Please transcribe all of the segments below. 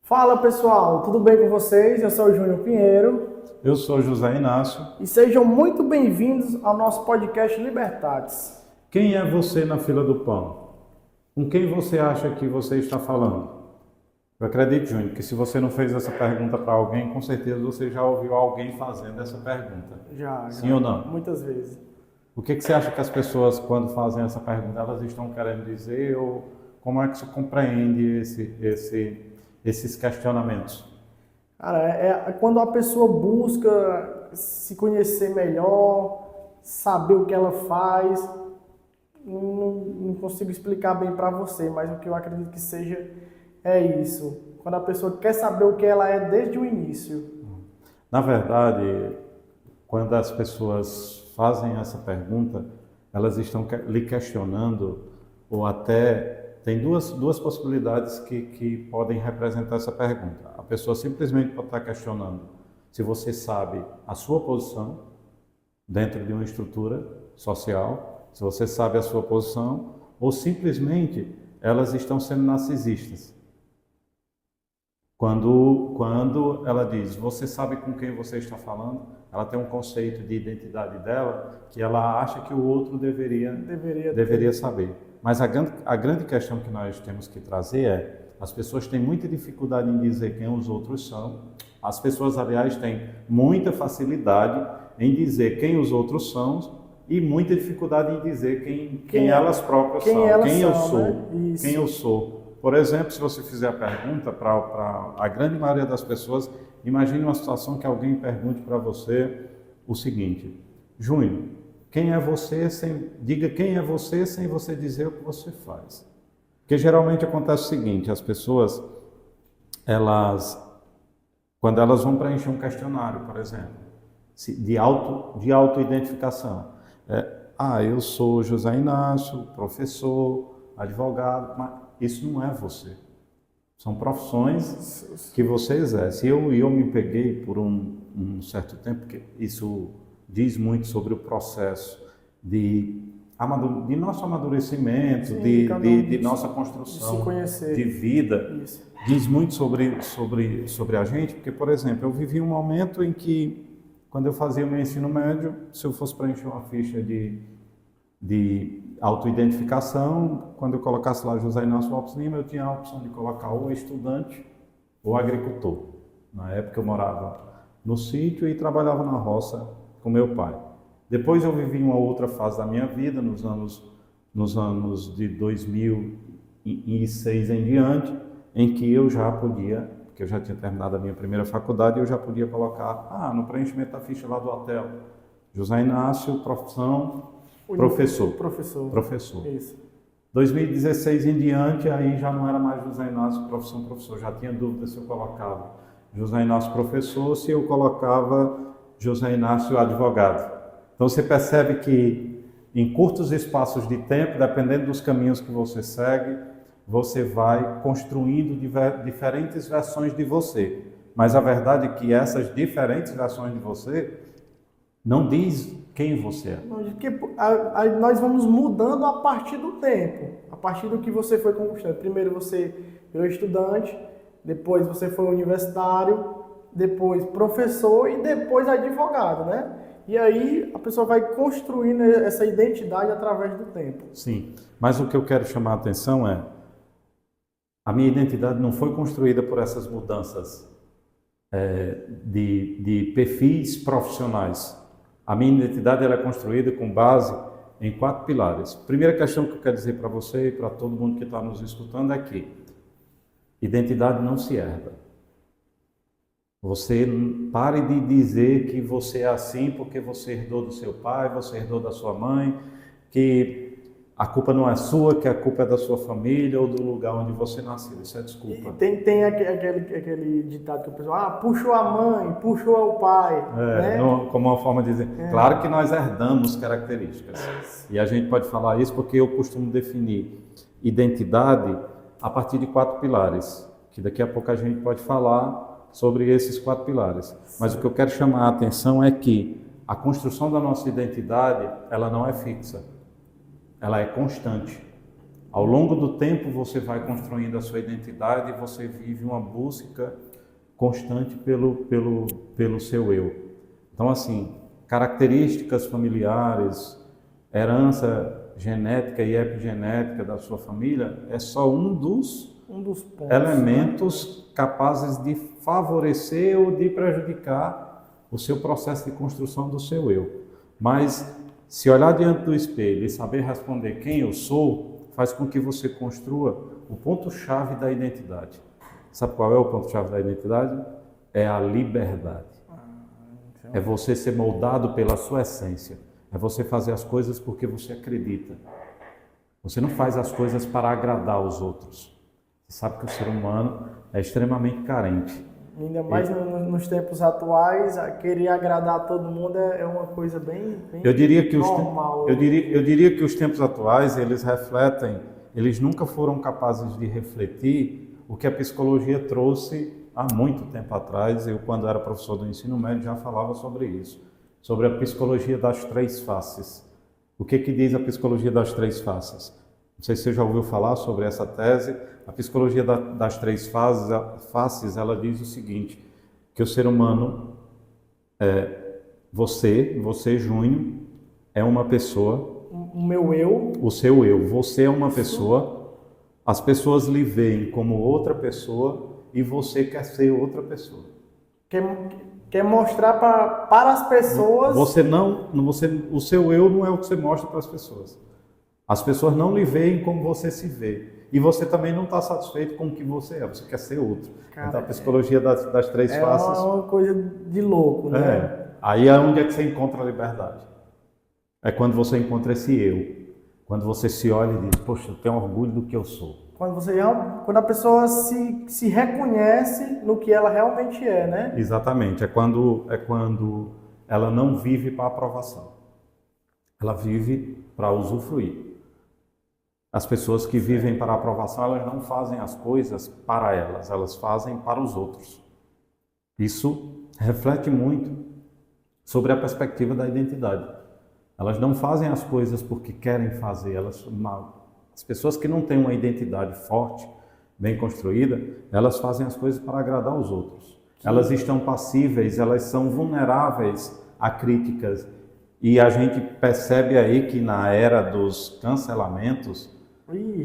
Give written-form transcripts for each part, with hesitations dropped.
Fala pessoal, tudo bem com vocês? Eu sou o Júnior Pinheiro Eu sou José Inácio. e sejam muito bem-vindos ao nosso podcast Libertates. Quem é você na fila do pão? Com quem você acha que você está falando? Eu acredito, Júnior, que se você não fez essa pergunta para alguém, com certeza você já ouviu alguém fazendo essa pergunta. Sim ou não? Muitas vezes. O que você acha que as pessoas, quando fazem essa pergunta, elas estão querendo dizer? Ou como é que você compreende esses questionamentos? Cara, é quando a pessoa busca se conhecer melhor, saber o que ela faz. Não consigo explicar bem para você, mas o que eu acredito que seja é isso. Quando a pessoa quer saber o que ela é desde o início. Na verdade, quando as pessoas fazem essa pergunta, elas estão lhe questionando, ou até tem duas possibilidades que podem representar essa pergunta. A pessoa simplesmente pode estar questionando se você sabe a sua posição dentro de uma estrutura social, se você sabe a sua posição, ou simplesmente elas estão sendo narcisistas. Quando ela diz, você sabe com quem você está falando, ela tem um conceito de identidade dela que ela acha que o outro deveria saber. Mas a grande questão que nós temos que trazer é, as pessoas têm muita dificuldade em dizer quem os outros são. As pessoas, aliás, têm muita facilidade em dizer quem os outros são e muita dificuldade em dizer quem elas próprias são, quem eu sou. Por exemplo, se você fizer a pergunta para a grande maioria das pessoas, imagine uma situação que alguém pergunte para você o seguinte: Júnior, quem é você diga quem é você sem você dizer o que você faz. Porque geralmente acontece o seguinte: as pessoas, quando elas vão preencher um questionário, por exemplo, de autoidentificação, eu sou José Inácio, professor, advogado, mas isso não é você. São profissões que você exerce. Eu me peguei por um certo tempo, porque isso diz muito sobre o processo de nosso amadurecimento, Sim, de nossa construção de vida. Isso. Diz muito sobre a gente, porque, por exemplo, eu vivi um momento em que, quando eu fazia o meu ensino médio, se eu fosse preencher uma ficha de autoidentificação, quando eu colocasse lá José Inácio Lopes Lima, eu tinha a opção de colocar ou estudante ou agricultor. Na época eu morava no sítio e trabalhava na roça com meu pai. Depois eu vivi uma outra fase da minha vida, nos anos de 2006 em diante, em que eu já podia, porque eu já tinha terminado a minha primeira faculdade, eu já podia colocar, no preenchimento da ficha lá do hotel, José Inácio, profissão, Professor. Isso. 2016 em diante, aí já não era mais José Inácio, professor. Já tinha dúvida se eu colocava José Inácio, professor, se eu colocava José Inácio, advogado. Então você percebe que em curtos espaços de tempo, dependendo dos caminhos que você segue, você vai construindo diferentes versões de você. Mas a verdade é que essas diferentes versões de você não diz quem você é. Porque nós vamos mudando a partir do tempo, a partir do que você foi conquistando. Primeiro você virou estudante, depois você foi universitário, depois professor e depois advogado, né? E aí a pessoa vai construindo essa identidade através do tempo. Sim, mas o que eu quero chamar a atenção é, a minha identidade não foi construída por essas mudanças de perfis profissionais. A minha identidade ela é construída com base em 4 pilares. Primeira questão que eu quero dizer para você e para todo mundo que está nos escutando é que identidade não se herda. Você pare de dizer que você é assim porque você herdou do seu pai, você herdou da sua mãe, que a culpa não é sua, que a culpa é da sua família ou do lugar onde você nasceu. Isso é desculpa. E tem aquele ditado que o pessoal, puxou a mãe, puxou o pai. Né? Como uma forma de dizer. Claro que nós herdamos características. E a gente pode falar isso porque eu costumo definir identidade a partir de 4 pilares, que daqui a pouco a gente pode falar sobre esses 4 pilares. Mas o que eu quero chamar a atenção é que a construção da nossa identidade, ela não é fixa. Ela é constante. Ao longo do tempo você vai construindo a sua identidade e você vive uma busca constante pelo seu eu. Então, assim, características familiares, herança genética e epigenética da sua família é só um dos pontos, elementos capazes de favorecer ou de prejudicar o seu processo de construção do seu eu. Mas se olhar diante do espelho e saber responder quem eu sou, faz com que você construa o ponto-chave da identidade. Sabe qual é o ponto-chave da identidade? É a liberdade. É você ser moldado pela sua essência. É você fazer as coisas porque você acredita. Você não faz as coisas para agradar os outros. Você sabe que o ser humano é extremamente carente. Ainda mais nos tempos atuais, querer agradar todo mundo é uma coisa bem eu diria que normal. Eu diria que os tempos atuais, eles refletem, eles nunca foram capazes de refletir o que a psicologia trouxe há muito tempo atrás. Eu, quando era professor do ensino médio, já falava sobre isso, sobre a psicologia das três faces. O que diz a psicologia das três faces? Não sei se você já ouviu falar sobre essa tese. A psicologia das três faces, ela diz o seguinte, que o ser humano, você, Júnior, é uma pessoa. O meu eu. O seu eu. Você é uma pessoa, as pessoas lhe veem como outra pessoa e você quer ser outra pessoa. Quer mostrar para as pessoas... o seu eu não é o que você mostra para as pessoas. As pessoas não lhe veem como você se vê. E você também não está satisfeito com o que você é, você quer ser outro. Cara, então a psicologia das três faces... É uma coisa de louco, né? Aí é onde é que você encontra a liberdade. É quando você encontra esse eu. Quando você se olha e diz, poxa, eu tenho orgulho do que eu sou. Quando a pessoa se reconhece no que ela realmente é, né? Exatamente. É quando ela não vive para aprovação. Ela vive para usufruir. As pessoas que vivem para a aprovação, elas não fazem as coisas para elas fazem para os outros. Isso reflete muito sobre a perspectiva da identidade. Elas não fazem as coisas porque querem fazer, as pessoas que não têm uma identidade forte, bem construída, elas fazem as coisas para agradar os outros. Elas estão passíveis, elas são vulneráveis a críticas. E a gente percebe aí que na era dos cancelamentos,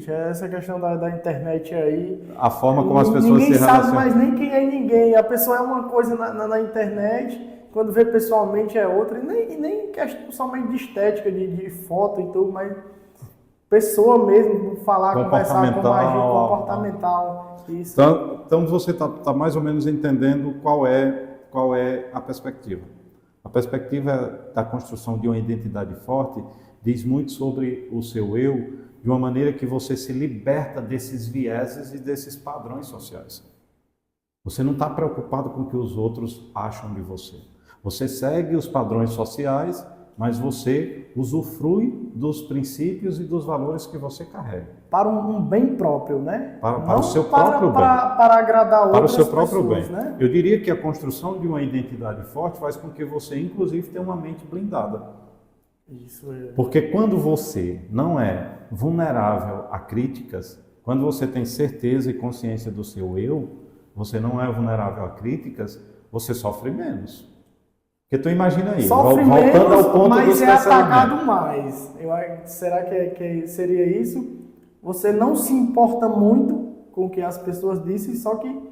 essa questão da internet aí... A forma como as pessoas se relacionam... Ninguém sabe mais nem quem é ninguém. A pessoa é uma coisa na internet, quando vê pessoalmente é outra. E nem questão somente de estética, de foto e tudo, mas pessoa mesmo, falar, conversar, como agir, comportamental. Isso. Então você está mais ou menos entendendo qual é a perspectiva. A perspectiva da construção de uma identidade forte diz muito sobre o seu eu, de uma maneira que você se liberta desses vieses e desses padrões sociais. Você não está preocupado com o que os outros acham de você. Você segue os padrões sociais, mas você usufrui dos princípios e dos valores que você carrega. Para um bem próprio, né? Para o seu próprio bem. Para agradar outras pessoas, para o seu próprio bem. Né? Eu diria que a construção de uma identidade forte faz com que você, inclusive, tenha uma mente blindada. Isso é. Porque quando você não é vulnerável a críticas, quando você tem certeza e consciência do seu eu, você não é vulnerável a críticas, você sofre menos. Porque tu imagina aí, sofre voltando menos, ao ponto mas é atacado mais. Será que seria isso? Você não se importa muito com o que as pessoas dizem, só que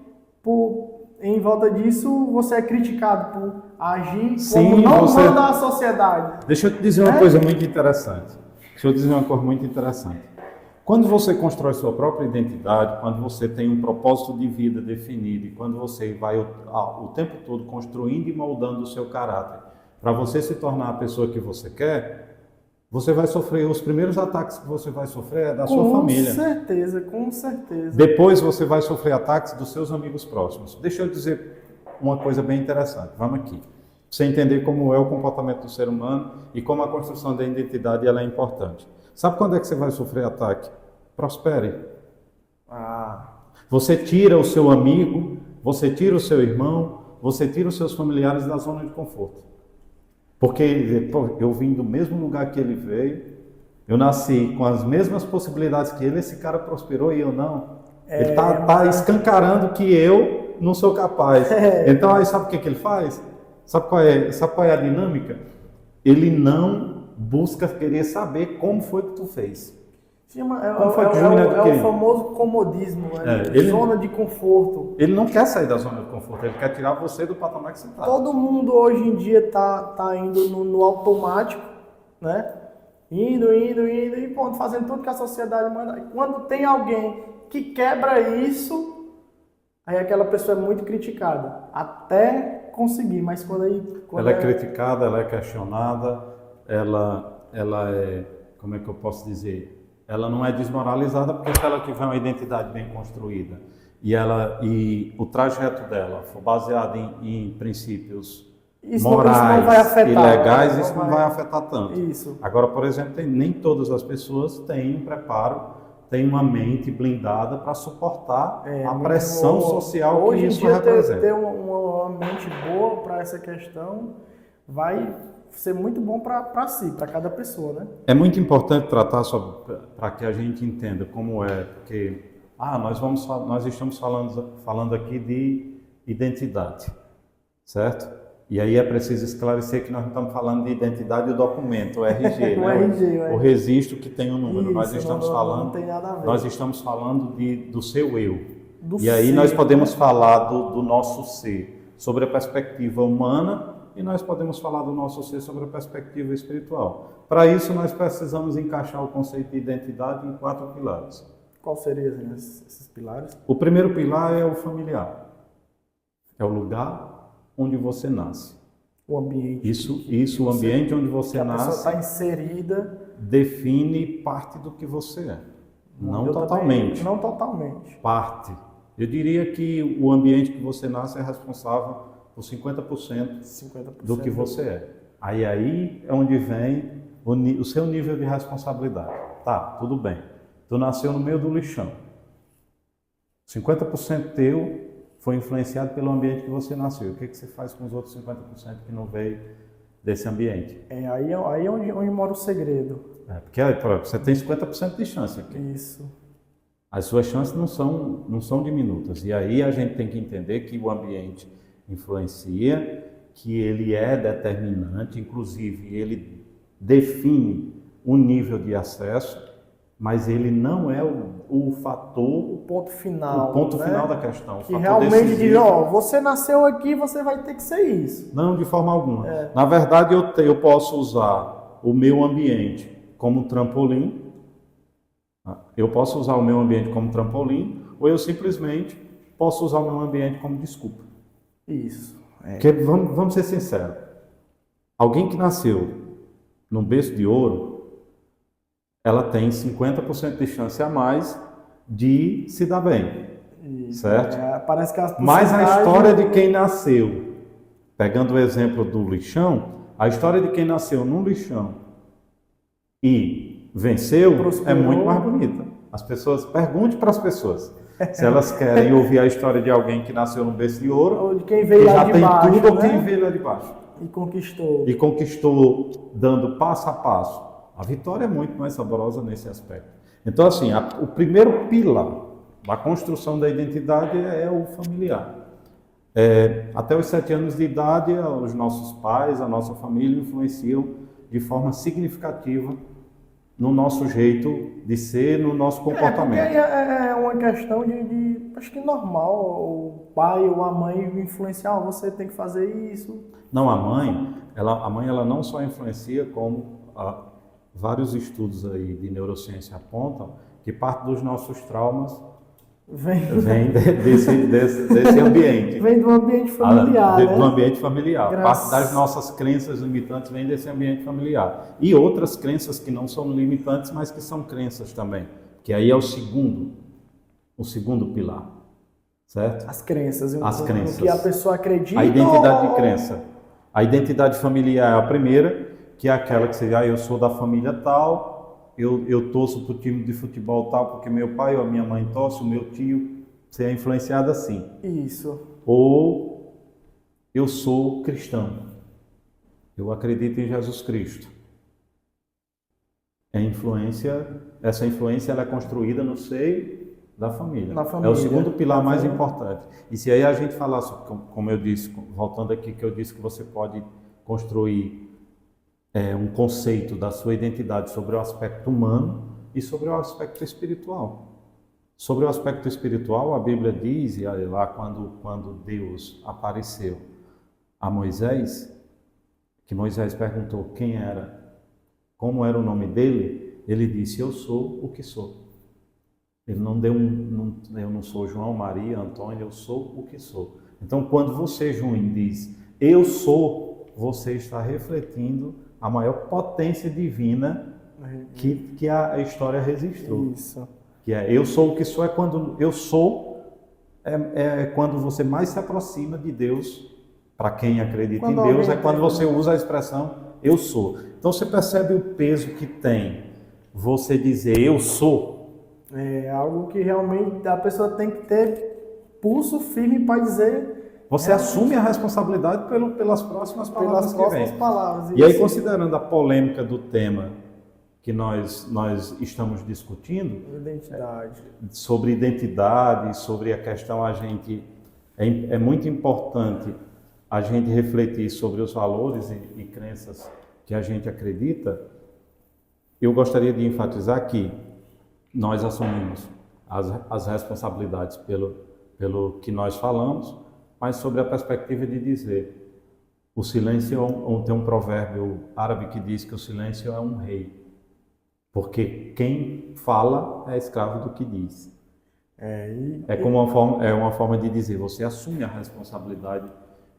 em volta disso você é criticado por agir como não manda a sociedade. Deixa eu te dizer uma coisa muito interessante. Quando você constrói sua própria identidade, quando você tem um propósito de vida definido e quando você vai o tempo todo construindo e moldando o seu caráter para você se tornar a pessoa que você quer, você vai sofrer, os primeiros ataques que você vai sofrer é da sua família. Com certeza. Depois você vai sofrer ataques dos seus amigos próximos. Deixa eu dizer uma coisa bem interessante, vamos aqui. Pra você entender como é o comportamento do ser humano e como a construção da identidade ela é importante. Sabe quando é que você vai sofrer ataque? Prospere. Você tira o seu amigo, você tira o seu irmão, você tira os seus familiares da zona de conforto. Porque eu vim do mesmo lugar que ele veio, Eu nasci com as mesmas possibilidades que ele, esse cara prosperou e eu não. Ele tá escancarando que eu não sou capaz. Então aí sabe o que ele faz? Sabe qual é a dinâmica? Ele não busca querer saber como foi que tu fez. É o famoso comodismo, zona de conforto. Ele não quer sair da zona de conforto, ele quer tirar você do patamar que você está. Todo mundo hoje em dia tá indo no automático, né? Indo e ponto, fazendo tudo que a sociedade manda. Quando tem alguém que quebra isso, aí aquela pessoa é muito criticada, até conseguir, mas quando ela é criticada, ela é questionada, ela é, como é que eu posso dizer? Ela não é desmoralizada porque se ela tiver uma identidade bem construída e o trajeto dela for baseado em princípios morais e legais, isso não vai afetar tanto. Isso. Agora, por exemplo, nem todas as pessoas têm um preparo, têm uma mente blindada para suportar a pressão social que isso representa. Ter uma mente boa para essa questão vai ser muito bom para si, para cada pessoa, né? É muito importante tratar para que a gente entenda como é, porque nós estamos falando aqui de identidade, certo? E aí é preciso esclarecer que nós não estamos falando de identidade do documento, o RG, né? O registro que tem o número. Isso, nós estamos falando do seu eu. Aí nós podemos falar do nosso ser, sobre a perspectiva humana, e nós podemos falar do nosso ser sobre a perspectiva espiritual. Para isso, nós precisamos encaixar o conceito de identidade em 4 pilares. Qual seriam esses pilares? O primeiro pilar é o familiar. É o lugar onde você nasce. O ambiente. Isso, o ambiente onde você nasce. A pessoa está inserida. Define parte do que você é. Não totalmente. Não totalmente. Parte. Eu diria que o ambiente que você nasce é responsável por 50% do que você é. Aí é onde vem o seu nível de responsabilidade. Tá, tudo bem. Tu nasceu no meio do lixão. 50% teu foi influenciado pelo ambiente que você nasceu. O que você faz com os outros 50% que não veio desse ambiente? Aí é onde mora o segredo. Porque você tem 50% de chance aqui. Isso. As suas chances não são diminutas. E aí a gente tem que entender que o ambiente influencia, que ele é determinante, inclusive ele define o nível de acesso, mas ele não é o fator, o ponto final, final da questão. Que realmente diz, você nasceu aqui, você vai ter que ser isso. Não, de forma alguma. Na verdade, eu posso usar o meu ambiente como trampolim, ou eu simplesmente posso usar o meu ambiente como desculpa. Isso. Porque vamos ser sinceros. Alguém que nasceu num berço de ouro, ela tem 50% de chance a mais de se dar bem. Isso. Certo? Parece que mas a história de quem nasceu, pegando o exemplo do lixão, a história de quem nasceu num lixão e venceu é muito mais bonita. As pessoas, pergunte para as pessoas. Se elas querem ouvir a história de alguém que nasceu no berço de ouro, ou de quem veio lá de baixo, tem tudo, ou quem veio lá de baixo. E conquistou dando passo a passo. A vitória é muito mais saborosa nesse aspecto. Então, assim, o primeiro pilar da construção da identidade é o familiar. Até os 7 anos de idade, os nossos pais, a nossa família influenciam de forma significativa no nosso jeito de ser, no nosso comportamento. É uma questão de acho que normal, o pai ou a mãe influenciar, você tem que fazer isso. Não, a mãe ela não só influencia, como vários estudos aí de neurociência apontam que parte dos nossos traumas vem desse ambiente. Vem do ambiente familiar, do ambiente familiar. Parte das nossas crenças limitantes vem desse ambiente familiar. E outras crenças que não são limitantes, mas que são crenças também. Que aí é o segundo pilar. Certo? As crenças. As crenças. O que a pessoa acredita. A identidade de crença. A identidade familiar é a primeira, que é aquela que você eu sou da família tal, eu torço para o time de futebol tal, porque meu pai ou a minha mãe torce, o meu tio, você é influenciado assim. Isso. Ou eu sou cristão, eu acredito em Jesus Cristo. essa influência ela é construída no seio da família. Na É família. o segundo pilar mais importante. E se aí a gente falasse, como eu disse, voltando aqui, que eu disse que você pode construir um conceito da sua identidade sobre o aspecto humano e sobre o aspecto espiritual. Sobre o aspecto espiritual, a Bíblia diz, e olha lá, quando Deus apareceu a Moisés, que Moisés perguntou quem era, como era o nome dele, ele disse, eu sou o que sou. Ele não deu eu não sou João, Maria, Antônio, eu sou o que sou. Então, quando você, João, diz, eu sou, você está refletindo a maior potência divina que a história registrou. Isso. Que é, eu sou o que sou, é quando eu sou, é quando você mais se aproxima de Deus. Para quem acredita em Deus, é quando você usa a expressão eu sou. Então você percebe o peso que tem você dizer eu sou. É algo que realmente a pessoa tem que ter pulso firme para dizer. Você assume a responsabilidade pelas próximas palavras que vêm. E aí, considerando a polêmica do tema que nós estamos discutindo, sobre identidade, sobre a questão, é muito importante a gente refletir sobre os valores e crenças que a gente acredita. Eu gostaria de enfatizar que nós assumimos as responsabilidades pelo que nós falamos, mas sobre a perspectiva de dizer, o silêncio, tem um provérbio árabe que diz que o silêncio é um rei, porque quem fala é escravo do que diz. Uma forma de dizer, você assume a responsabilidade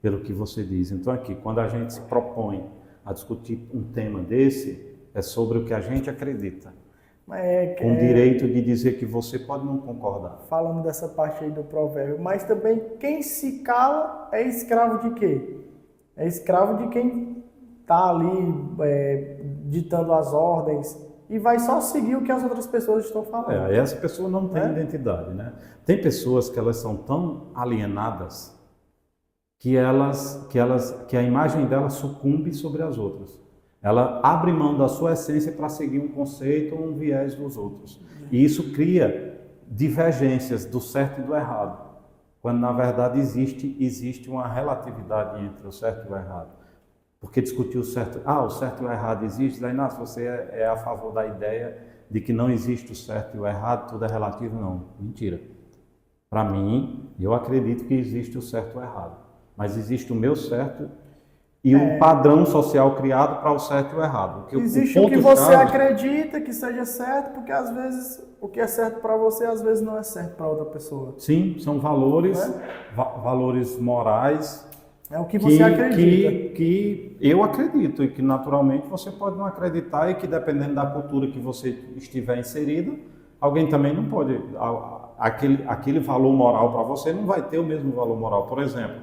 pelo que você diz. Então aqui, quando a gente se propõe a discutir um tema desse, é sobre o que a gente acredita. Com o direito de dizer que você pode não concordar. Falando dessa parte aí do provérbio, mas também quem se cala é escravo de quê? É escravo de quem está ali ditando as ordens e vai só seguir o que as outras pessoas estão falando. Essa pessoa não tem identidade, né? Tem pessoas que elas são tão alienadas que a imagem dela sucumbe sobre as outras. Ela abre mão da sua essência para seguir um conceito ou um viés dos outros. E isso cria divergências do certo e do errado, quando na verdade existe uma relatividade entre o certo e o errado. Porque discutir o certo e o errado existe, daí Inácio, você é a favor da ideia de que não existe o certo e o errado, tudo é relativo? Não, mentira. Para mim, eu acredito que existe o certo e o errado, mas existe o meu certo e um padrão social criado para o certo e o errado. Existe o que você acredita que seja certo, porque às vezes o que é certo para você, às vezes não é certo para outra pessoa. Sim, são valores, valores morais. É o que você acredita. Que eu acredito e que naturalmente você pode não acreditar e que dependendo da cultura que você estiver inserido, alguém também não pode. Aquele valor moral para você não vai ter o mesmo valor moral. Por exemplo,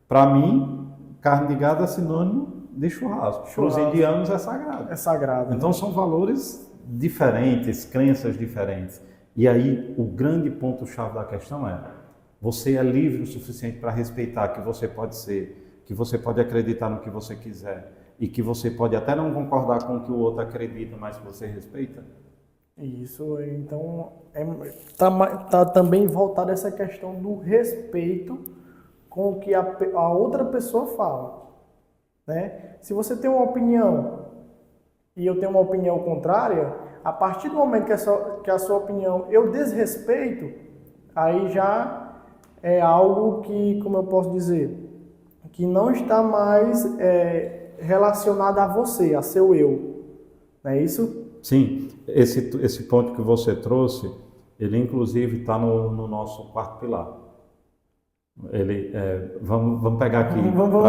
para mim, carne de gado é sinônimo de churrasco. Para os indianos é sagrado. É sagrado. Então são valores diferentes, crenças diferentes. E aí o grande ponto-chave da questão é: você é livre o suficiente para respeitar que você pode ser, que você pode acreditar no que você quiser e que você pode até não concordar com o que o outro acredita, mas que você respeita? Isso, então tá também voltada essa questão do respeito com o que a outra pessoa fala, né? Se você tem uma opinião e eu tenho uma opinião contrária, a partir do momento que a sua opinião eu desrespeito, aí já é algo que, como eu posso dizer, que não está mais relacionado a você, a seu eu, não é isso? Sim, esse ponto que você trouxe, ele inclusive está no nosso quarto pilar. Vamos pegar aqui vamos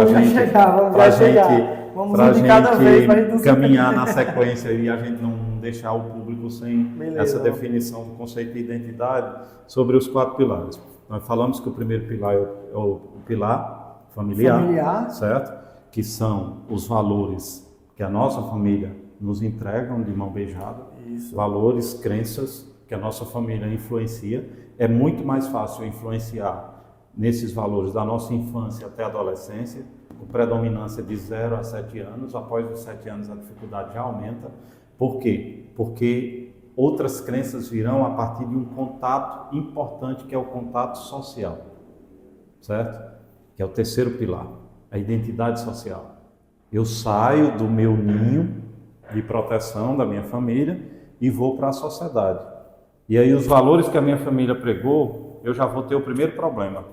de cada vez para a gente caminhar na sequência e a gente não deixar o público sem essa definição do conceito de identidade sobre os 4 pilares. Nós falamos que o primeiro pilar é o pilar familiar, certo? Que são os valores que a nossa família nos entregam de mão beijada. Isso. Valores, crenças que a nossa família influencia. É muito mais fácil influenciar nesses valores da nossa infância até a adolescência, com predominância de 0 a 7 anos. Após os 7 anos a dificuldade já aumenta. Por quê? Porque outras crenças virão a partir de um contato importante, que é o contato social, certo? Que é o terceiro pilar, a identidade social. Eu saio do meu ninho de proteção da minha família e vou para a sociedade. E aí os valores que a minha família pregou, eu já vou ter o primeiro problema.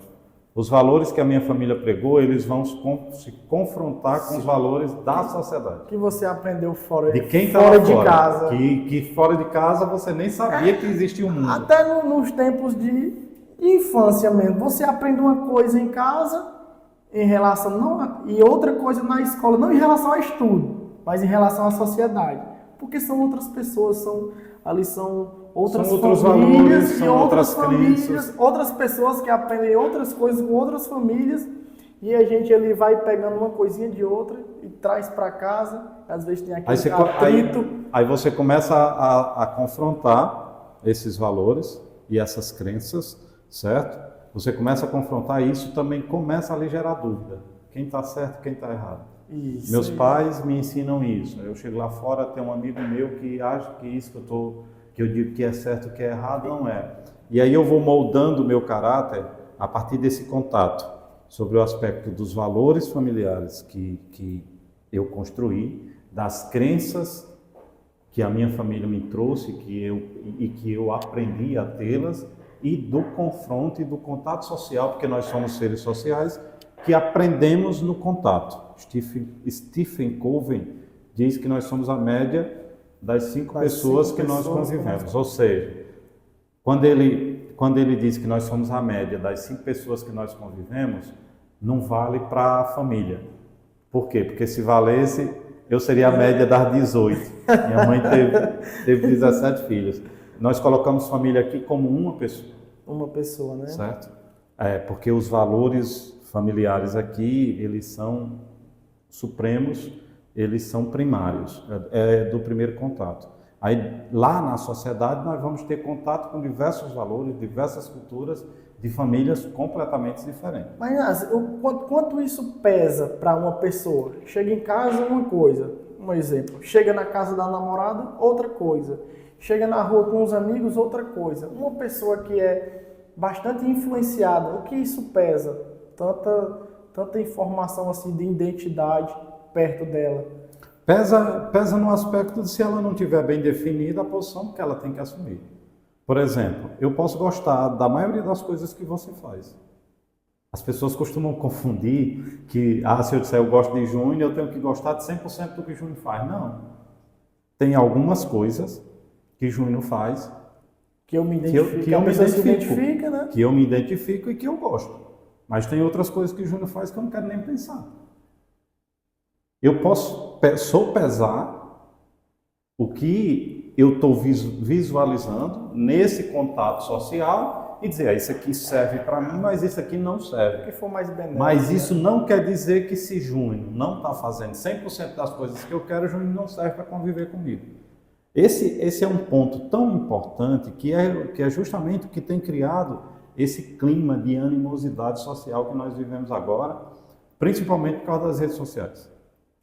Os valores que a minha família pregou, eles vão se confrontar com os valores da sociedade. Que você aprendeu fora de quem fora tá de fora. casa. Que fora de casa você nem sabia que existia um mundo. Até nos tempos de infância mesmo. Você aprende uma coisa em casa em relação e outra coisa na escola, não em relação ao estudo, mas em relação à sociedade. Porque são outras pessoas, são outras outros famílias valores, e são outras famílias, crenças. outras pessoas que aprendem outras coisas com outras famílias, e a gente ali vai pegando uma coisinha de outra e traz para casa, às vezes tem aquele atrito. Aí você começa a confrontar esses valores e essas crenças, certo? Você começa a confrontar isso, também começa a lhe gerar dúvida. Quem está certo, quem está errado. Isso, Meus pais me ensinam isso. Eu chego lá fora, tem um amigo meu que acha que isso que eu digo que é certo, que é errado, não é. E aí eu vou moldando o meu caráter a partir desse contato sobre o aspecto dos valores familiares que eu construí, das crenças que a minha família me trouxe que eu aprendi a tê-las, e do confronto e do contato social, porque nós somos seres sociais que aprendemos no contato. Stephen Covey diz que nós somos a média das 5 pessoas que nós convivemos. Ou seja, quando ele diz que nós somos a média das 5 pessoas que nós convivemos, não vale para a família. Por quê? Porque se valesse, eu seria a média das 18. Minha mãe teve 17 filhos. Nós colocamos família aqui como uma pessoa. Uma pessoa, né? Certo? Porque os valores familiares aqui, eles são supremos, eles são primários, do primeiro contato. Aí, lá na sociedade, nós vamos ter contato com diversos valores, diversas culturas, de famílias completamente diferentes. Mas quanto isso pesa para uma pessoa? Chega em casa, uma coisa, um exemplo. Chega na casa da namorada, outra coisa. Chega na rua com os amigos, outra coisa. Uma pessoa que é bastante influenciada, o que isso pesa? Tanta informação assim de identidade perto dela. Pesa no aspecto de se ela não tiver bem definida a posição que ela tem que assumir. Por exemplo, eu posso gostar da maioria das coisas que você faz. As pessoas costumam confundir que, se eu disser eu gosto de Júnior, eu tenho que gostar de 100% do que Júnior faz. Não. Tem algumas coisas que Júnior faz que eu me identifico, que eu me identifico e que eu gosto. Mas tem outras coisas que Júnior faz que eu não quero nem pensar. Eu posso sopesar o que eu estou visualizando nesse contato social e dizer, isso aqui serve para mim, mas isso aqui não serve. O que for mais benéfico. Mas isso não quer dizer que se Júnior não está fazendo 100% das coisas que eu quero, Júnior não serve para conviver comigo. Esse é um ponto tão importante que é justamente o que tem criado esse clima de animosidade social que nós vivemos agora, principalmente por causa das redes sociais,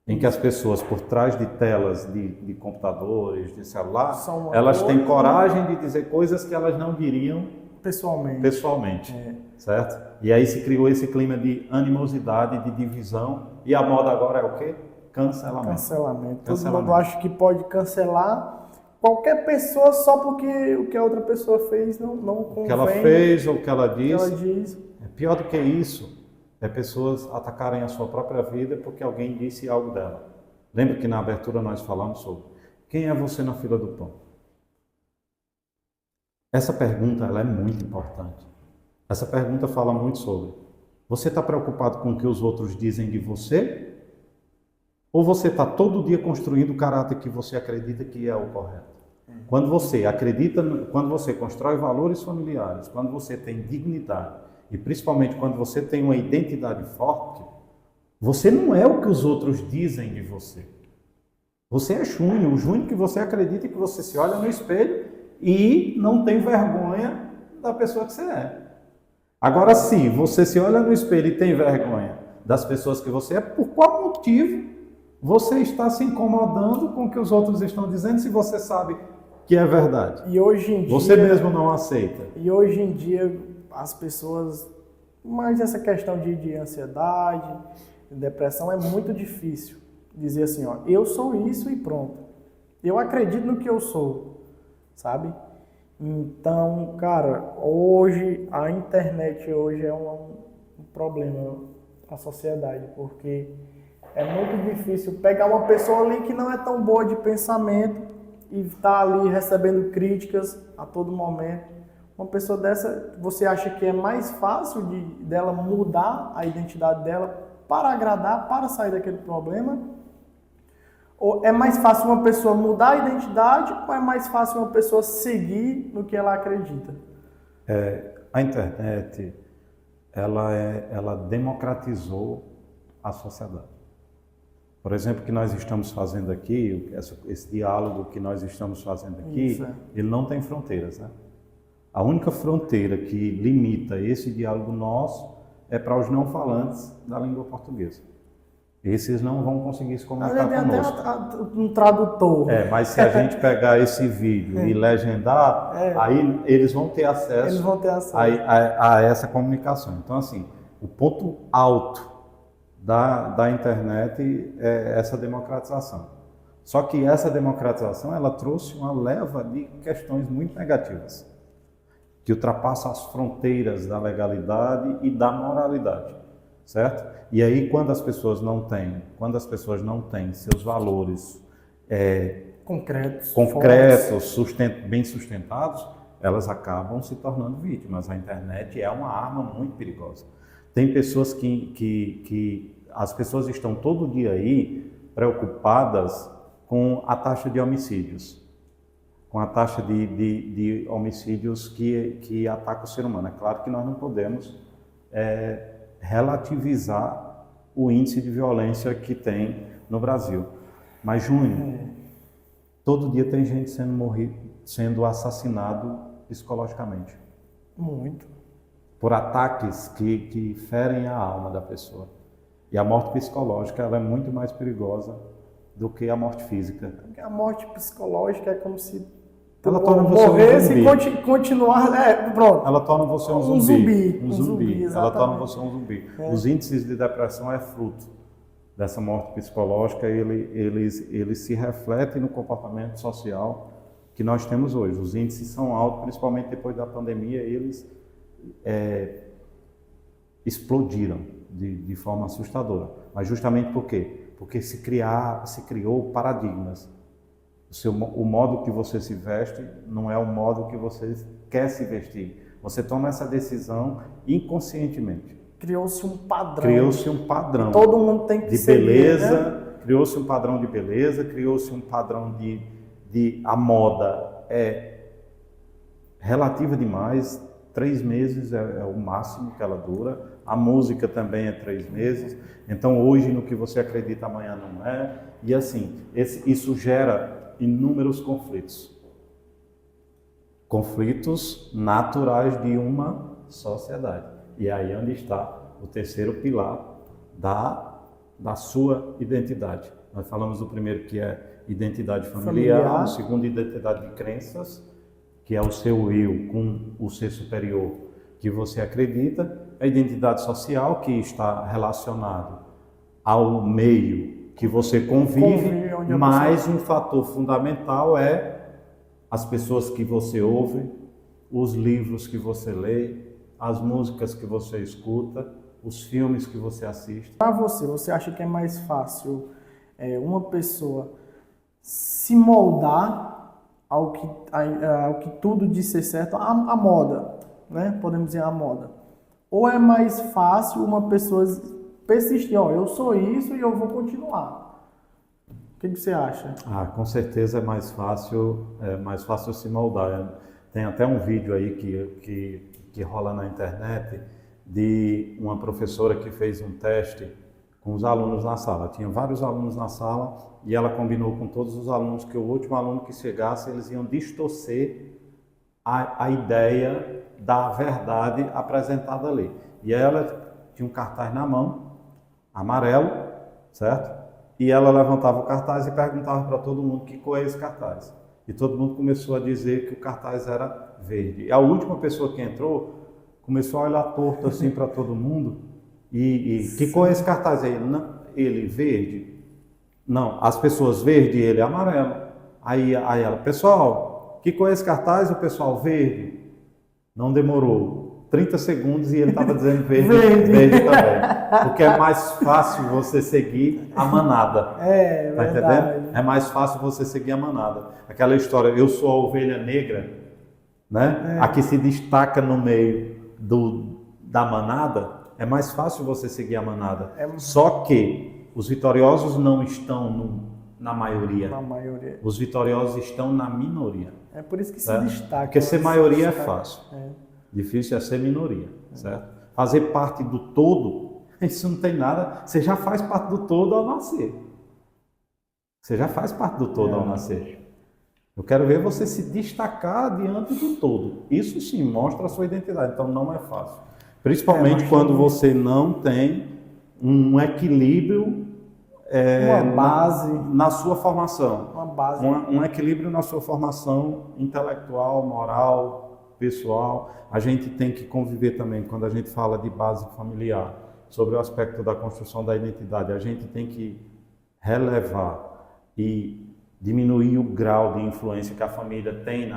em que as pessoas, por trás de telas de computadores, de celular, elas têm coragem de dizer coisas que elas não diriam pessoalmente, certo? E aí se criou esse clima de animosidade, de divisão, e a moda agora é o quê? Cancelamento. Todo mundo acha que pode cancelar qualquer pessoa só porque o que a outra pessoa fez não convém. O que ela fez ou o que ela diz. diz. É pior do que isso, é pessoas atacarem a sua própria vida porque alguém disse algo dela. Lembra que na abertura nós falamos sobre quem é você na fila do pão? Essa pergunta ela é muito importante. Essa pergunta fala muito sobre: você está preocupado com o que os outros dizem de você? Ou você está todo dia construindo o caráter que você acredita que é o correto? Quando você quando você constrói valores familiares, quando você tem dignidade, e principalmente quando você tem uma identidade forte, você não é o que os outros dizem de você. Você é Júnior, o Júnior que você acredita, que você se olha no espelho e não tem vergonha da pessoa que você é. Agora, se você se olha no espelho e tem vergonha das pessoas que você é, por qual motivo você está se incomodando com o que os outros estão dizendo se você sabe que é verdade. E hoje em dia, você mesmo não aceita. E hoje em dia as pessoas, mas essa questão de ansiedade, de depressão é muito difícil dizer assim, ó, eu sou isso e pronto. Eu acredito no que eu sou, sabe? Então, cara, hoje a internet hoje é um problema para a sociedade, porque é muito difícil pegar uma pessoa ali que não é tão boa de pensamento e tá ali recebendo críticas a todo momento. Uma pessoa dessa, você acha que é mais fácil dela mudar a identidade dela para agradar, para sair daquele problema? Ou é mais fácil uma pessoa mudar a identidade ou é mais fácil uma pessoa seguir no que ela acredita? A internet, ela democratizou a sociedade. Por exemplo, o que nós estamos fazendo aqui, esse diálogo que nós estamos fazendo aqui, ele não tem fronteiras, né? A única fronteira que limita esse diálogo nosso é para os não falantes da língua portuguesa. Esses não vão conseguir se comunicar conosco. Até um tradutor. Mas se a gente pegar esse vídeo e legendar, aí eles vão ter acesso, a essa comunicação. Então, assim, o ponto alto da internet é essa democratização. Só que essa democratização, ela trouxe uma leva de questões muito negativas, que ultrapassam as fronteiras da legalidade e da moralidade, certo? E aí, quando as pessoas não têm seus valores concretos, bem sustentados, elas acabam se tornando vítimas. A internet é uma arma muito perigosa. Tem pessoas as pessoas estão todo dia aí preocupadas com a taxa de homicídios, com a taxa de homicídios que atacam o ser humano. É claro que nós não podemos relativizar o índice de violência que tem no Brasil. Mas, Júnior, todo dia tem gente sendo assassinado psicologicamente. Muito. Por ataques que ferem a alma da pessoa. E a morte psicológica, ela é muito mais perigosa do que a morte física. Porque a morte psicológica é como se ela torna você morresse um zumbi. E continuar, pronto. Ela torna você um zumbi. Um zumbi, ela torna você um zumbi. Os índices de depressão é fruto dessa morte psicológica, eles se refletem no comportamento social que nós temos hoje. Os índices são altos, principalmente depois da pandemia, eles explodiram de forma assustadora. Mas justamente por quê? Porque se criou paradigmas. O modo que você se veste não é o modo que você quer se vestir. Você toma essa decisão inconscientemente. Criou-se um padrão. Criou-se um padrão. Todo mundo tem que de seguir, beleza. Né? Criou-se um padrão de beleza. Criou-se um padrão a moda relativa demais. 3 meses é o máximo que ela dura. A música também é 3 meses. Então hoje no que você acredita, amanhã não é. E assim, isso gera inúmeros conflitos. Conflitos naturais de uma sociedade. E aí onde está o terceiro pilar da sua identidade. Nós falamos do primeiro, que é identidade familiar. O segundo, identidade de crenças, que é o seu eu com o ser superior que você acredita. A identidade social, que está relacionado ao meio que você convive, mas um fator fundamental é as pessoas que você ouve, os livros que você lê, as músicas que você escuta, os filmes que você assiste. Para você acha que é mais fácil uma pessoa se moldar ao que tudo diz ser certo, a moda, né? Podemos dizer a moda. Ou é mais fácil uma pessoa persistir, eu sou isso e eu vou continuar? O que você acha? Com certeza é mais fácil se moldar. Tem até um vídeo aí que rola na internet de uma professora que fez um teste com os alunos na sala. Tinha vários alunos na sala e ela combinou com todos os alunos que o último aluno que chegasse, eles iam distorcer a ideia da verdade apresentada ali. E ela tinha um cartaz na mão, amarelo, certo? e ela levantava o cartaz e perguntava para todo mundo que cor é esse cartaz. E todo mundo começou a dizer que o cartaz era verde. E a última pessoa que entrou começou a olhar torto assim para todo mundo e que cor é esse cartaz aí? Não, ele verde. Não, as pessoas verde e ele amarelo. Aí ela, pessoal, que cor é esse cartaz? O pessoal verde. Não demorou 30 segundos e ele estava dizendo verde, verde também. Porque é mais fácil você seguir a manada. Tá entendendo? É mais fácil você seguir a manada. Aquela história, eu sou a ovelha negra, né? A que se destaca no meio da manada, é mais fácil você seguir a manada. Só que os vitoriosos não estão na maioria. Os vitoriosos estão na minoria. É por isso que se destaca. Porque ser maioria é fácil. Difícil é ser minoria, certo? Fazer parte do todo, isso não tem nada. Você já faz parte do todo ao nascer. Você já faz parte do todo ao nascer. Eu quero ver você se destacar diante do todo. Isso sim mostra a sua identidade. Então não é fácil. Principalmente quando você não tem um equilíbrio uma base na sua formação. Uma base. Um equilíbrio na sua formação intelectual, moral, pessoal. A gente tem que conviver também, quando a gente fala de base familiar, sobre o aspecto da construção da identidade. A gente tem que relevar e diminuir o grau de influência que a família tem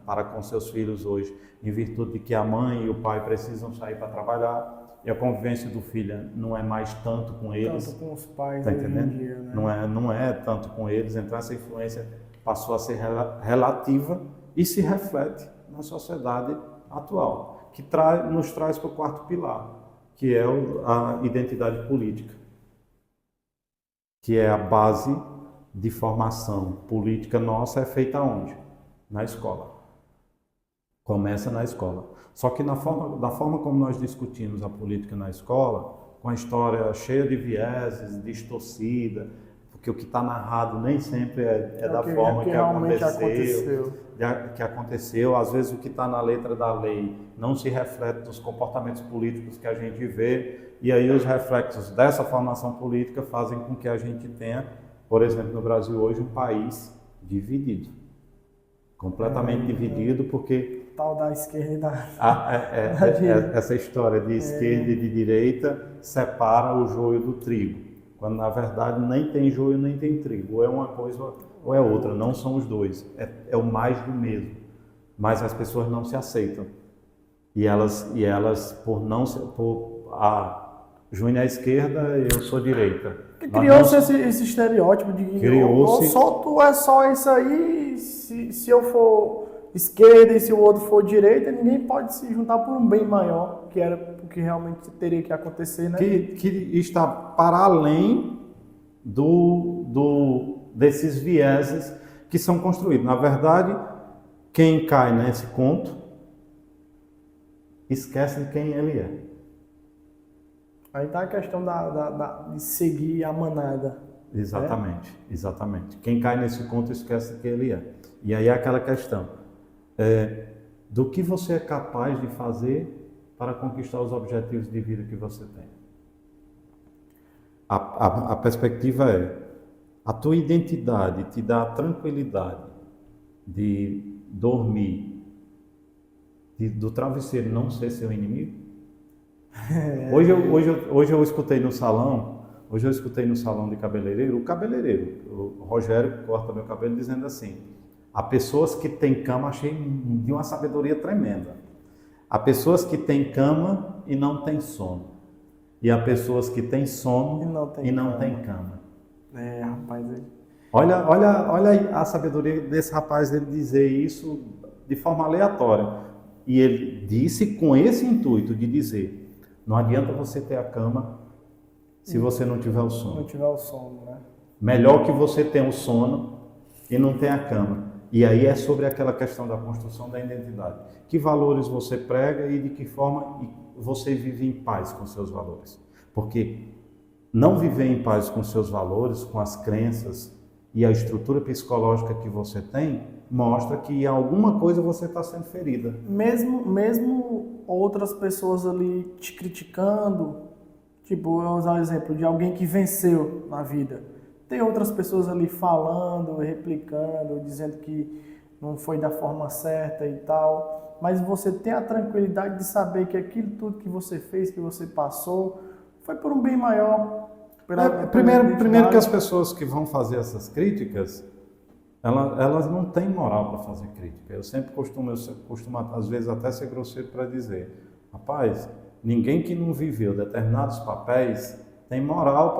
para com seus filhos hoje, em virtude de que a mãe e o pai precisam sair para trabalhar e a convivência do filho não é mais tanto com eles. Tanto com os pais, tá hoje entendendo? em dia, né? Não é tanto com eles, então essa influência passou a ser relativa e se reflete na sociedade atual, que nos traz para o quarto pilar, que é a identidade política, que é a base de formação política nossa, é feita onde? Na escola. Começa na escola. Só que da forma como nós discutimos a política na escola, com a história cheia de vieses, distorcida, porque o que está narrado nem sempre é da forma que aconteceu. Às vezes o que está na letra da lei não se reflete nos comportamentos políticos que a gente vê, e aí os reflexos dessa formação política fazem com que a gente tenha, por exemplo, no Brasil hoje, um país dividido. Completamente dividido, porque tal da esquerda e da direita. Essa história de esquerda e de direita separa o joio do trigo, quando na verdade nem tem joio nem tem trigo, ou é uma coisa ou é outra, não são os dois, é o mais do mesmo, mas as pessoas não se aceitam, e elas Júnior é esquerda, eu sou direita. Criou-se esse estereótipo de tu é só isso aí, se eu for esquerda e se o outro for direita, ninguém pode se juntar por um bem maior, que era o que realmente teria que acontecer, né? Que está para além desses vieses que são construídos. Na verdade, quem cai nesse conto esquece de quem ele é. Aí está a questão de seguir a manada. Exatamente, exatamente. Quem cai nesse conto esquece de quem ele é. E aí é aquela questão. Do que você é capaz de fazer para conquistar os objetivos de vida que você tem. A perspectiva é, a tua identidade te dá a tranquilidade de dormir, do travesseiro não ser seu inimigo? Hoje eu escutei no salão de cabeleireiro, o Rogério, que corta meu cabelo, dizendo assim: há pessoas que têm cama, achei de uma sabedoria tremenda. Há pessoas que têm cama e não têm sono. E há pessoas que têm sono e não têm cama. Rapaz. Olha a sabedoria desse rapaz, ele dizer isso de forma aleatória. E ele disse com esse intuito de dizer: não adianta você ter a cama se você não tiver o sono. Não tiver o sono, né? Melhor que você tenha o sono e não tenha a cama. E aí é sobre aquela questão da construção da identidade. Que valores você prega e de que forma você vive em paz com seus valores. Porque não viver em paz com seus valores, com as crenças e a estrutura psicológica que você tem, mostra que em alguma coisa você está sendo ferida. Mesmo outras pessoas ali te criticando, tipo, eu vou usar o exemplo de alguém que venceu na vida. ter outras pessoas ali falando, replicando, dizendo que não foi da forma certa e tal, mas você tem a tranquilidade de saber que aquilo tudo que você fez, que você passou, foi por um bem maior. Primeiro que as pessoas que vão fazer essas críticas, elas não têm moral para fazer crítica. Eu sempre costumo, às vezes, até ser grosseiro para dizer, rapaz, ninguém que não viveu determinados papéis tem moral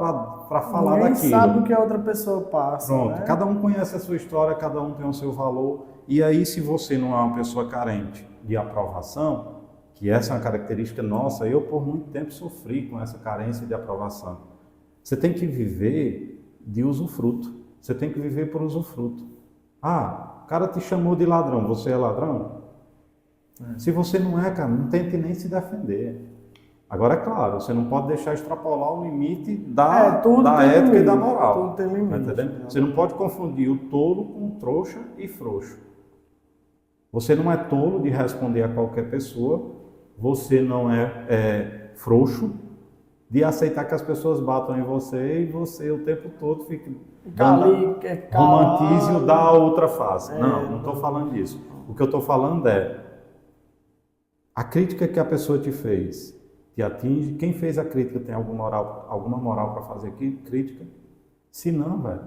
para falar daquilo. Ninguém sabe o que a outra pessoa passa. Pronto, né? Cada um conhece a sua história, cada um tem o seu valor. E aí, se você não é uma pessoa carente de aprovação, que essa é uma característica nossa, eu por muito tempo sofri com essa carência de aprovação. Você tem que viver de usufruto. Você tem que viver por usufruto. Ah, o cara te chamou de ladrão, você é ladrão? Se você não é, cara, não tente nem se defender. Agora, é claro, você não pode deixar extrapolar o limite da ética limite, e da moral. Tudo tem limite. Tá entendendo? Você não pode confundir o tolo com trouxa e frouxo. Você não é tolo de responder a qualquer pessoa, você não é frouxo de aceitar que as pessoas batam em você e você o tempo todo fica romantize o da outra face. Não estou falando disso. O que eu estou falando é a crítica que a pessoa te fez te atinge. Quem fez a crítica tem alguma moral para fazer crítica? Se não, velho,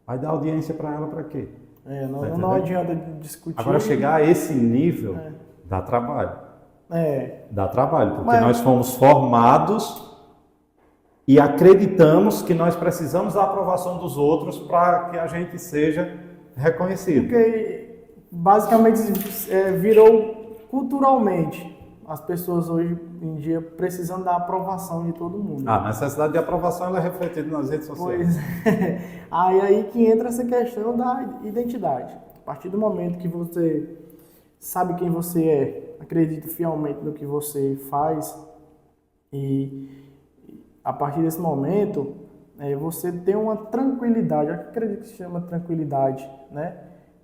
vai dar audiência para ela para quê? Não adianta discutir. Agora, chegar a esse nível dá trabalho. Dá trabalho, porque nós fomos formados e acreditamos que nós precisamos da aprovação dos outros para que a gente seja reconhecido. Porque basicamente virou culturalmente as pessoas hoje em dia precisando da aprovação de todo mundo. A necessidade de aprovação ela é refletida nas redes sociais. Pois é. Aí que entra essa questão da identidade. A partir do momento que você sabe quem você é, acredita fielmente no que você faz e a partir desse momento você tem uma tranquilidade, eu acredito que se chama tranquilidade, né?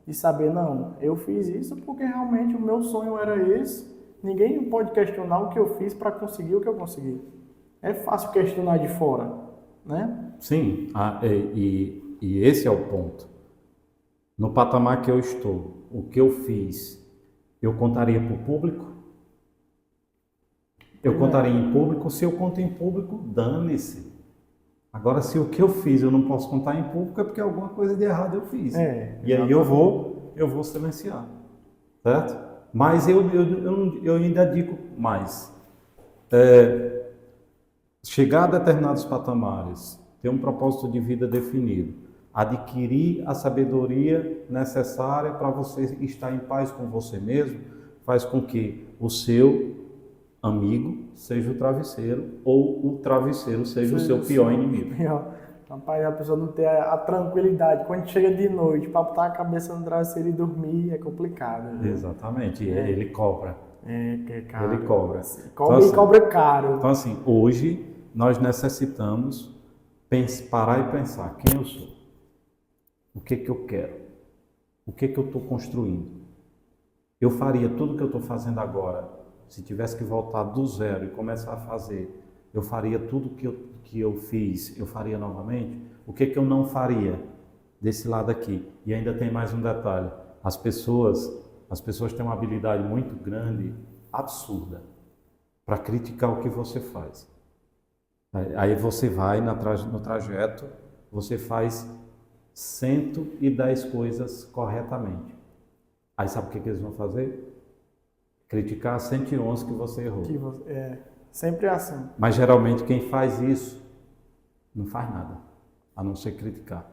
De saber, não, eu fiz isso porque realmente o meu sonho era esse. Ninguém pode questionar o que eu fiz para conseguir o que eu consegui. É fácil questionar de fora, né? Sim, e esse é o ponto. No patamar que eu estou, o que eu fiz, eu contaria para o público? Eu contaria em público? Se eu conto em público, dane-se. Agora, se o que eu fiz eu não posso contar em público, é porque alguma coisa de errado eu fiz. E aí eu vou silenciar, certo? Mas eu ainda digo mais. Chegar a determinados patamares, ter um propósito de vida definido, adquirir a sabedoria necessária para você estar em paz com você mesmo, faz com que o seu amigo seja o travesseiro ou o travesseiro seja o seu pior inimigo. Rapaz, a pessoa não tem a tranquilidade. Quando chega de noite, para botar a cabeça no travesseiro e dormir é complicado. Né? Exatamente, ele cobra. Que é caro. Ele cobra. Cobra caro. Então assim, hoje nós necessitamos parar e pensar quem eu sou, o que eu quero, o que eu estou construindo. Eu faria tudo o que eu estou fazendo agora, se tivesse que voltar do zero e começar a fazer, eu faria tudo que eu fiz, eu faria novamente? O que eu não faria desse lado aqui? E ainda tem mais um detalhe, as pessoas têm uma habilidade muito grande, absurda, para criticar o que você faz. Aí você vai no trajeto, você faz 110 coisas corretamente. Aí sabe o que eles vão fazer? Criticar as 111 que você errou. Sempre é assim. Mas geralmente quem faz isso não faz nada, a não ser criticar.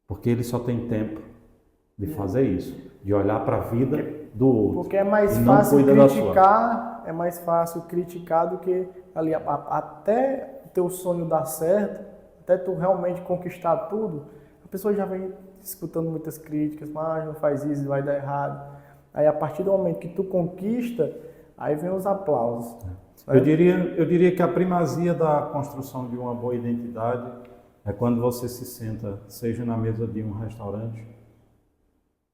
Porque ele só tem tempo de fazer isso, de olhar para a vida do outro. Porque é mais fácil criticar, do que ali até o teu sonho dar certo, até tu realmente conquistar tudo, a pessoa já vem escutando muitas críticas, mas não faz isso, vai dar errado. Aí a partir do momento que tu conquista, aí vem os aplausos. Eu diria que a primazia da construção de uma boa identidade é quando você se senta, seja na mesa de um restaurante,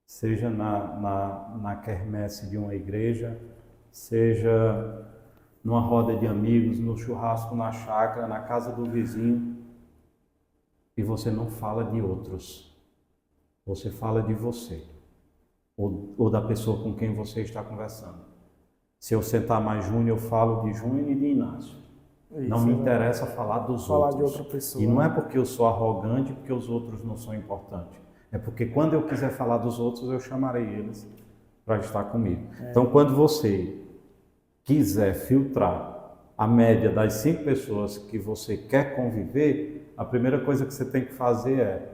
seja na quermesse de uma igreja, seja numa roda de amigos, no churrasco na chácara, na casa do vizinho. e você não fala de outros. Você fala de você, ou da pessoa com quem você está conversando. Se eu sentar mais Júnior, eu falo de Júnior e de Inácio. Isso, não me interessa falar dos falar outros. de outra pessoa. E não é porque eu sou arrogante, porque os outros não são importantes. É porque quando eu quiser falar dos outros, eu chamarei eles para estar comigo. Então, quando você quiser filtrar a média das 5 pessoas que você quer conviver, a primeira coisa que você tem que fazer é: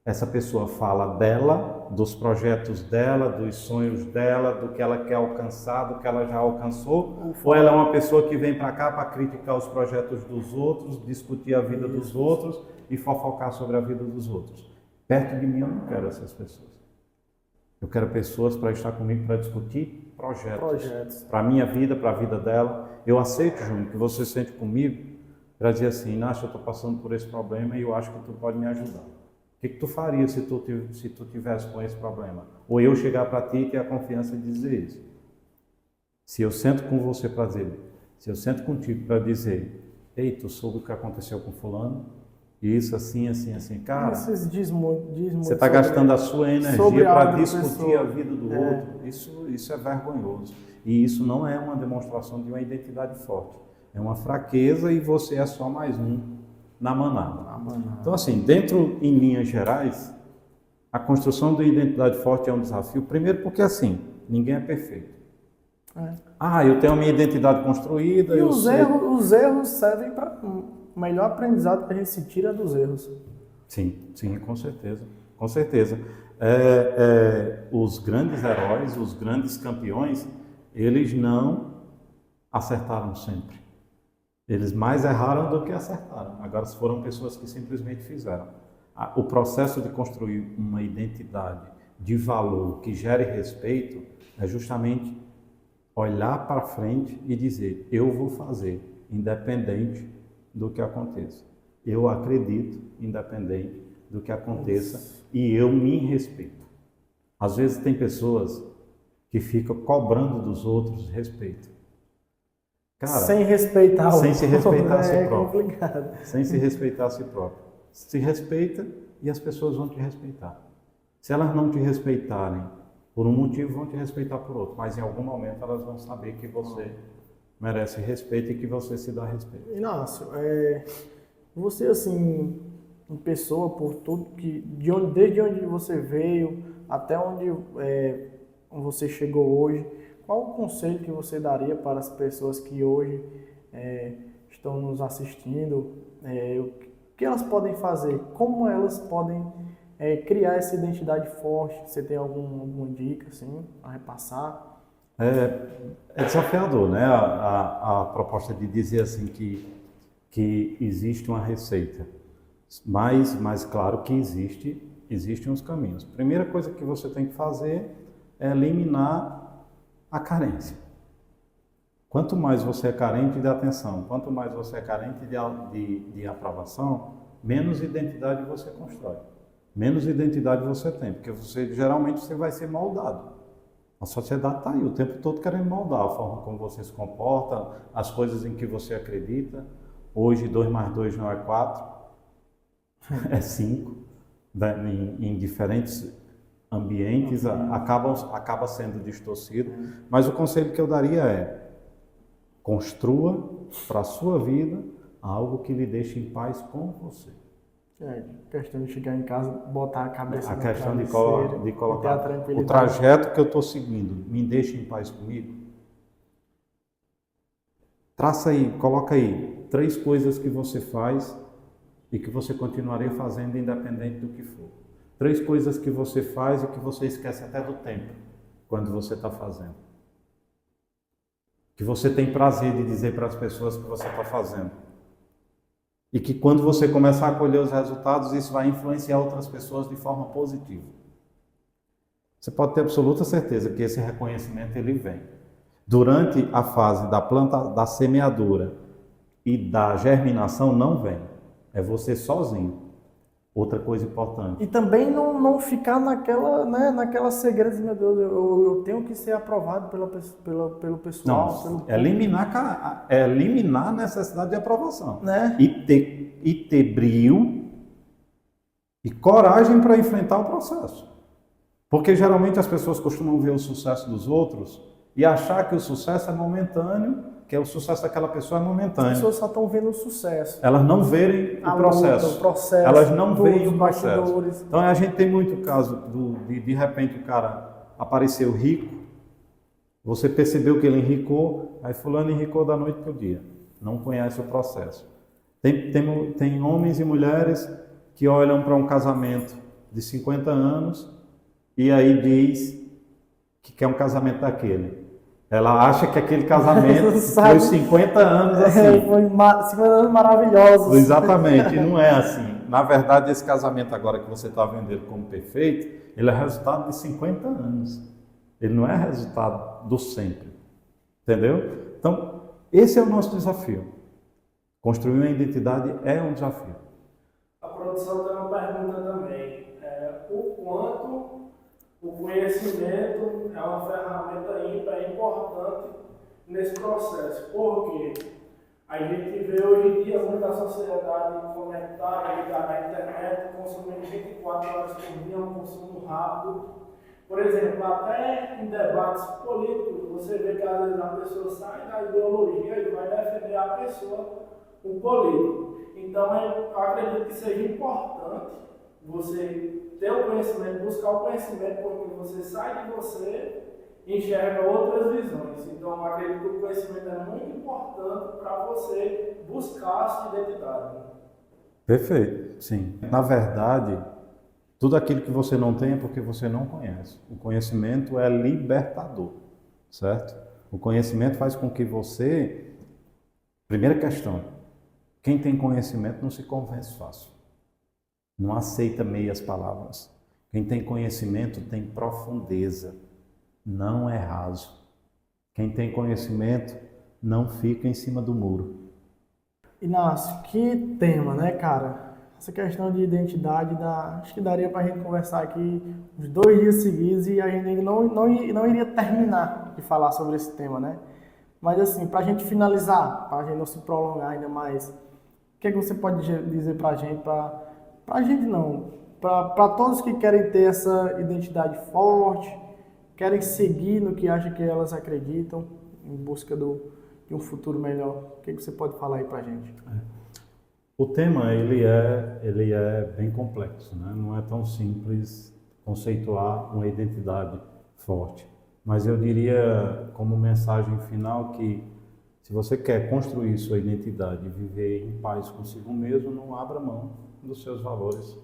essa pessoa fala dela, dos projetos dela, dos sonhos dela, do que ela quer alcançar, do que ela já alcançou, ou ela é uma pessoa que vem para cá para criticar os projetos dos outros, discutir a vida dos outros e fofocar sobre a vida dos outros? Perto de mim eu não quero essas pessoas. Eu quero pessoas para estar comigo para discutir projetos. Para a minha vida, para a vida dela. Eu aceito, Júnior, que você sente comigo para dizer assim: Inácio, eu estou passando por esse problema e eu acho que tu pode me ajudar. O que tu faria se tu tivesse com esse problema? Ou eu chegar para ti e ter a confiança de dizer isso. Se eu sento com você para dizer, se eu sento contigo para dizer: ei, tu soube o que aconteceu com fulano? Isso, assim, assim, assim. Cara, diz muito você está gastando a sua energia para discutir a vida do É. outro. Isso é vergonhoso. E isso não é uma demonstração de uma identidade forte. É uma fraqueza e você é só mais um na manada. Então, assim, dentro, em linhas gerais, a construção da identidade forte é um desafio. Primeiro porque, assim, ninguém é perfeito. Eu tenho a minha identidade construída. E os erros servem para... O melhor aprendizado que a gente se tira é dos erros. Sim, com certeza. Com certeza. Os grandes heróis, os grandes campeões, eles não acertaram sempre. Eles mais erraram do que acertaram. Agora, foram pessoas que simplesmente fizeram. O processo de construir uma identidade de valor que gere respeito é justamente olhar para frente e dizer: eu vou fazer, independente do que aconteça. Eu acredito, independente do que aconteça, e eu me respeito. Às vezes tem pessoas que ficam cobrando dos outros respeito. Cara, sem respeitar sem se respeitar a si próprio. Complicado. Sem se respeitar a si próprio. Se respeita e as pessoas vão te respeitar. Se elas não te respeitarem por um motivo, vão te respeitar por outro. Mas em algum momento elas vão saber que você merece respeito e que você se dá respeito. Inácio, você assim, em pessoa, por tudo que, desde onde você veio até onde você chegou hoje, qual o conselho que você daria para as pessoas que hoje estão nos assistindo? O que elas podem fazer? Como elas podem criar essa identidade forte? Você tem alguma dica assim, a repassar? É desafiador, né? A proposta de dizer assim que existe uma receita, mas claro que existem os caminhos. Primeira coisa que você tem que fazer é eliminar a carência. Quanto mais você é carente de atenção, quanto mais você é carente de aprovação, menos identidade você constrói, menos identidade você tem, porque geralmente você vai ser moldado. A sociedade está aí o tempo todo querendo moldar a forma como você se comporta, as coisas em que você acredita. Hoje 2 mais 2 não é 4, é 5. Em diferentes ambientes acaba sendo distorcido. Mas o conselho que eu daria é: construa para a sua vida algo que lhe deixe em paz com você. Questão de chegar em casa, botar a cabeça a no questão de colocar o trajeto que eu estou seguindo me deixa em paz comigo. Traça aí, coloca aí 3 coisas que você faz e que você continuaria fazendo independente do que for. 3 coisas que você faz e que você esquece até do tempo quando você está fazendo. Que você tem prazer de dizer para as pessoas que você está fazendo. E que quando você começar a colher os resultados, isso vai influenciar outras pessoas de forma positiva. Você pode ter absoluta certeza que esse reconhecimento ele vem. Durante a fase da planta, da semeadura e da germinação, não vem. É você sozinho. Outra coisa importante. E também não ficar naquela segredo de: meu Deus, eu tenho que ser aprovado pelo pessoal. Não, eliminar a necessidade de aprovação. Né? E ter brio e coragem para enfrentar o processo. Porque geralmente as pessoas costumam ver o sucesso dos outros e achar que o sucesso é momentâneo, que o sucesso daquela pessoa é momentâneo. As pessoas só estão vendo o sucesso. Elas não verem o processo. Elas não veem o processo. Então a gente tem muito caso de repente o cara apareceu rico, você percebeu que ele enricou, aí fulano enricou da noite para o dia. Não conhece o processo. Tem homens e mulheres que olham para um casamento de 50 anos e aí diz que quer um casamento daquele. Ela acha que aquele casamento foi 50 anos assim. Foi 50 anos maravilhosos. Exatamente, e não é assim. Na verdade, esse casamento agora que você está vendendo como perfeito, ele é resultado de 50 anos. Ele não é resultado do sempre. Entendeu? Então, esse é o nosso desafio. Construir uma identidade é um desafio. A produção tem uma pergunta também. O quanto o conhecimento é uma ferramenta ímpar importante nesse processo? Porque a gente vê hoje em dia muita sociedade conectada, ligada à internet, consumindo 24 horas por dia, um consumo rápido. Por exemplo, até em debates políticos, você vê que às vezes a pessoa sai da ideologia e vai defender a pessoa, o político. Então, eu acredito que seja importante você ter o conhecimento, buscar o conhecimento, porque você sai de você e enxerga outras visões. Então, eu acredito que o conhecimento é muito importante para você buscar a sua identidade. Perfeito, sim. Na verdade, tudo aquilo que você não tem é porque você não conhece. O conhecimento é libertador, certo? O conhecimento faz com que você... Primeira questão, quem tem conhecimento não se convence fácil. Não aceita meias palavras. Quem tem conhecimento tem profundeza, não é raso. Quem tem conhecimento não fica em cima do muro. Inácio, que tema, né, cara? Essa questão de identidade, acho que daria para a gente conversar aqui uns 2 dias seguidos e a gente ainda não iria terminar de falar sobre esse tema, né? Mas assim, para a gente finalizar, para a gente não se prolongar ainda mais, o que é que você pode dizer para a gente, para a gente não, para todos que querem ter essa identidade forte, querem seguir no que acham que elas acreditam, em busca de um futuro melhor, o que é que você pode falar aí para a gente? O tema ele é bem complexo, né? Não é tão simples conceituar uma identidade forte. Mas eu diria como mensagem final que se você quer construir sua identidade e viver em paz consigo mesmo, não abra mão dos seus valores.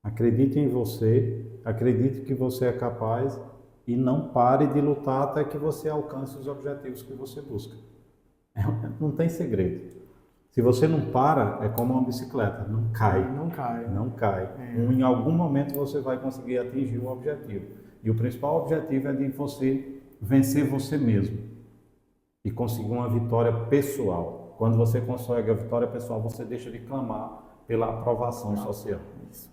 Acredite em você, acredite que você é capaz e não pare de lutar até que você alcance os objetivos que você busca. Não tem segredo. Se você não para, é como uma bicicleta, não cai. Não cai. Não cai. Em algum momento você vai conseguir atingir o objetivo. E o principal objetivo é de você vencer você mesmo e conseguir uma vitória pessoal. Quando você consegue a vitória pessoal, você deixa de clamar pela aprovação social.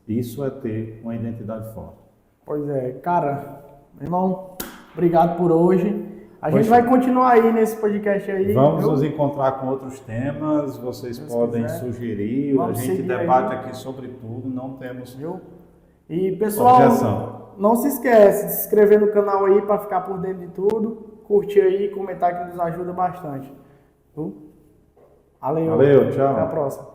Isso é ter uma identidade forte. Pois é, cara, meu irmão, obrigado por hoje. A gente vai continuar aí nesse podcast aí. Vamos nos encontrar com outros temas, vocês podem sugerir, a gente debate aqui sobre tudo, não temos E pessoal, objeção. Não se esquece de se inscrever no canal aí para ficar por dentro de tudo, curtir aí, comentar que nos ajuda bastante. Valeu, tchau. Até a próxima.